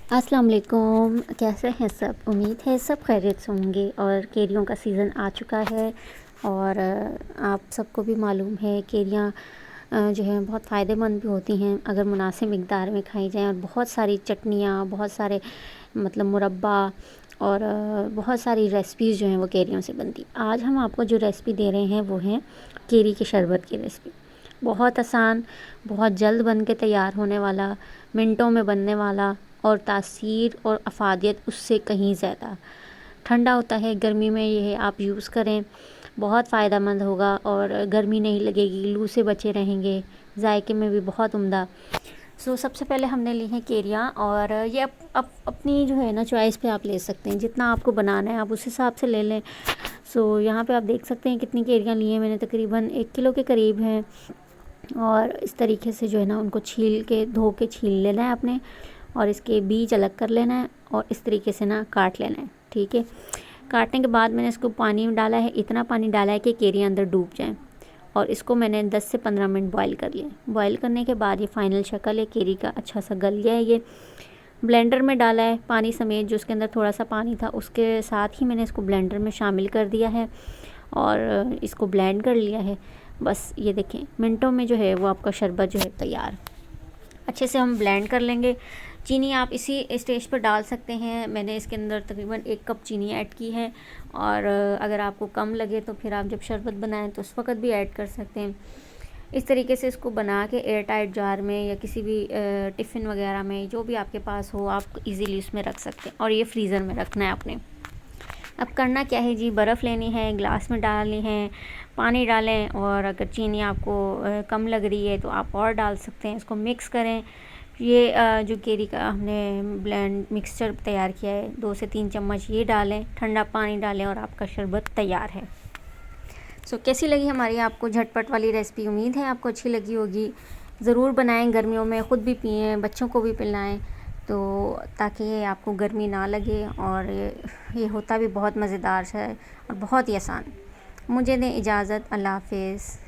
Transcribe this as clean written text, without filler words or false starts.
अस्सलाम वालेकुम। कैसे हैं सब? उम्मीद है सब खैरियत से होंगे। और केरियों का सीज़न आ चुका है और आप सबको भी मालूम है केरियाँ जो हैं बहुत फ़ायदेमंद भी होती हैं अगर मुनासिब मिक़दार में खाई जाएँ। और बहुत सारी चटनियाँ, बहुत सारे मतलब मुरब्बा और बहुत सारी रेसिपीज़ जो हैं वो केरियों से बनती। आज हम आपको जो रेसिपी दे रहे हैं वो है केरी के शरबत की रेसिपी। बहुत आसान, बहुत जल्द बन के तैयार होने वाला, मिनटों में बनने वाला और तासीर और अफ़ादियत उससे कहीं ज़्यादा। ठंडा होता है, गर्मी में ये आप यूज़ करें, बहुत फ़ायदेमंद होगा और गर्मी नहीं लगेगी, लू से बचे रहेंगे, जायके में भी बहुत उम्दा। सबसे पहले हमने ली हैं केरियाँ और ये अपनी जो है ना चॉइस पे आप ले सकते हैं, जितना आपको बनाना है आप उस हिसाब से ले लें। यहाँ पे आप देख सकते हैं कितनी केरियाँ ली हैं मैंने, तकरीबन 1 किलो के करीब हैं। और इस तरीके से जो है ना उनको छील के धो के छील लेना है आपने और इसके बीज अलग कर लेना है और इस तरीके से ना काट लेना है। ठीक है, काटने के बाद मैंने इसको पानी में डाला है, इतना पानी डाला है कि केरियाँ अंदर डूब जाएं और इसको मैंने 10 से 15 मिनट बॉईल कर लिया। बॉईल करने के बाद ये फ़ाइनल शक्ल है केरी का, अच्छा सा गल गया है। ये ब्लेंडर में डाला है पानी समेत, जो उसके अंदर थोड़ा सा पानी था उसके साथ ही मैंने इसको ब्लेंडर में शामिल कर दिया है और इसको ब्लेंड कर लिया है। बस ये देखें मिनटों में जो है वो आपका शरबत जो है तैयार। अच्छे से हम ब्लेंड कर लेंगे। चीनी आप इसी स्टेज पर डाल सकते हैं। मैंने इसके अंदर तकरीबन 1 कप चीनी ऐड की है और अगर आपको कम लगे तो फिर आप जब शरबत बनाएं तो उस वक़्त भी ऐड कर सकते हैं। इस तरीके से इसको बना के एयर टाइट जार में या किसी भी टिफ़िन वगैरह में जो भी आपके पास हो आप इजीली उसमें रख सकते हैं और ये फ्रीज़र में रखना है आपने। अब करना क्या है जी, बर्फ़ लेनी है, ग्लास में डालनी है, पानी डालें और अगर चीनी आपको कम लग रही है तो आप और डाल सकते हैं। इसको मिक्स करें। ये जो केरी का हमने ब्लेंड मिक्सचर तैयार किया है 2 से 3 चम्मच ये डालें, ठंडा पानी डालें और आपका शरबत तैयार है। कैसी लगी हमारी आपको झटपट वाली रेसिपी? उम्मीद है आपको अच्छी लगी होगी। ज़रूर बनाएं, गर्मियों में ख़ुद भी पिएं, बच्चों को भी पिलाएं तो ताकि आपको गर्मी ना लगे। और ये होता भी बहुत मज़ेदार है और बहुत ही आसान। मुझे दें इजाज़त, अल्लाह हाफ़िज़।